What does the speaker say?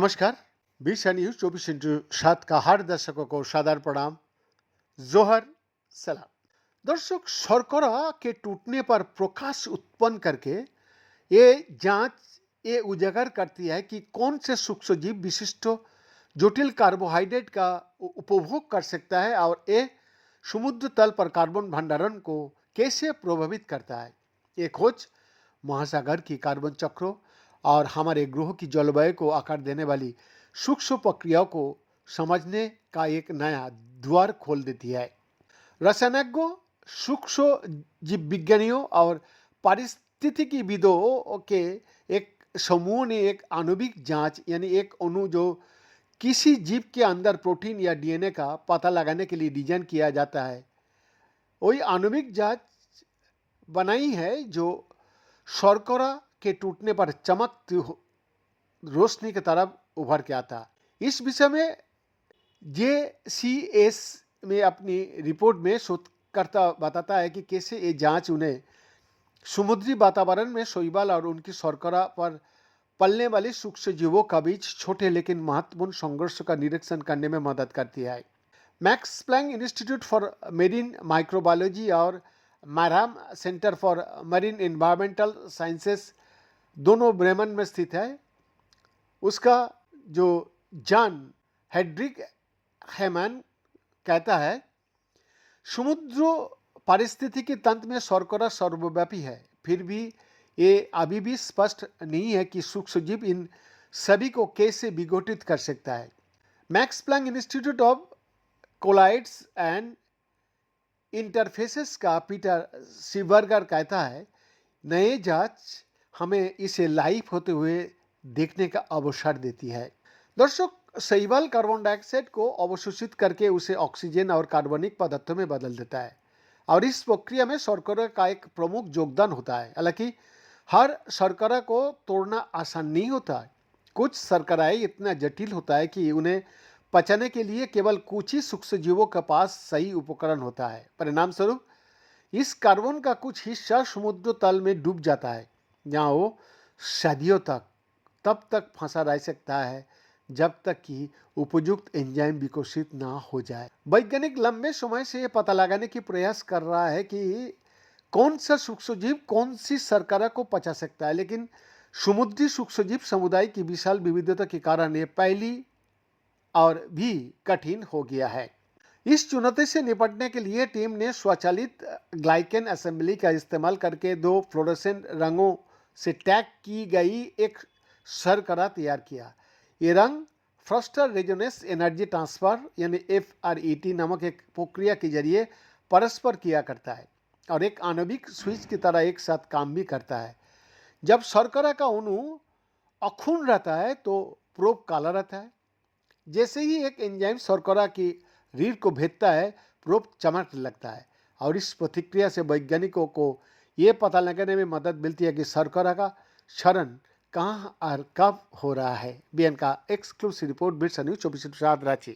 नमस्कार। बीसा न्यूज 24/7 का हर दर्शकों को सादर प्रणाम, जोहर सलाम। दर्शक, शर्करा के टूटने पर प्रकाश उत्पन्न करके ये जांच ये उजागर करती है कि कौन से सूक्ष्मजीव विशिष्ट जटिल कार्बोहाइड्रेट का उपभोग कर सकता है और ये समुद्र तल पर कार्बन भंडारण को कैसे प्रभावित करता है। ये खोज महासागर की कार्बन चक्रों और हमारे ग्रह की जलवायु को आकार देने वाली सूक्ष्म प्रक्रियाओं को समझने का एक नया द्वार खोल देती है। रसायनज्ञों, सूक्ष्म जीव विज्ञानियों और पारिस्थितिकीविदों के एक समूह ने एक आणविक जांच यानी एक अणु जो किसी जीव के अंदर प्रोटीन या डीएनए का पता लगाने के लिए डिजाइन किया जाता है, वही आणविक जांच बनाई है जो शर्करा के टूटने पर चमकती रोशनी की तरफ उभर के आता। इस विषय में JCS में अपनी रिपोर्ट में शोधकर्ता बताता है कि कैसे ये जांच उन्हें समुद्री वातावरण में शैवाल और उनकी शर्करा पर पलने वाले सूक्ष्म जीवों का बीच छोटे लेकिन महत्वपूर्ण संघर्ष का निरीक्षण करने में मदद करती है। Max Planck institute for marine microbiology और MARUM centre for marine environmental sciences दोनों ब्रेमन में स्थित है। उसका जो जॉन हेड्रिक हैमन कहता है, समुद्र पारिस्थितिकी तंत्र में शर्करा सर्वव्यापी है, फिर भी ये अभी भी स्पष्ट नहीं है कि सूक्ष्मजीव इन सभी को कैसे विघटित कर सकता है। Max Planck Institute of colloids and interfaces का पीटर सीबर्गर कहता है, नए जांच हमें इसे लाइव होते हुए देखने का अवसर देती है। दर्शक, शैवाल कार्बन डाइऑक्साइड को अवशोषित करके उसे ऑक्सीजन और कार्बनिक पदार्थों में बदल देता है और इस प्रक्रिया में शर्करा का एक प्रमुख योगदान होता है। हालांकि हर शर्करा को तोड़ना आसान नहीं होता। कुछ शर्कराएं इतना जटिल होता है कि उन्हें पचाने के लिए केवल कुछ ही सूक्ष्म जीवों के पास सही उपकरण होता है। परिणाम स्वरूप इस कार्बन का कुछ हिस्सा समुद्र तल में डूब जाता है, जहाँ वो सदियों तब तक फंसा रह सकता है जब तक कि उपयुक्त एंजाइम विकसित ना हो जाए। वैज्ञानिक लंबे समय से ये पता लगाने की प्रयास कर रहा है कि कौन सा सूक्ष्मजीव कौन सी शर्करा को पचा सकता है, लेकिन समुद्री सूक्ष्मजीव समुदाय की विशाल विविधता के कारण ये पहली और भी कठिन हो गया है। इस चुनौती से निपटने के लिए टीम ने स्वचालित ग्लाइकेन असेंबली का इस्तेमाल करके 2 फ्लोरोसेंट रंगों से टैग की गई एक शर्करा तैयार किया। ये रंग फ्रस्टर रेजोनेंस एनर्जी ट्रांसफर यानी FRET नामक एक प्रक्रिया के जरिए परस्पर किया करता है और एक आणविक स्विच की तरह एक साथ काम भी करता है। जब शर्करा का अणु अक्षुण्ण रहता है तो प्रोब काला रहता है। जैसे ही एक एंजाइम शर्करा की रीढ़ को भेदता है, प्रोब चमकने लगता है और इस प्रतिक्रिया से वैज्ञानिकों को ये पता लगाने में मदद मिलती है कि शर्करा का क्षरण कहाँ और कब हो रहा है। बीएन का एक्सक्लूसिव रिपोर्ट, बीसा न्यूज 24/7 रांची।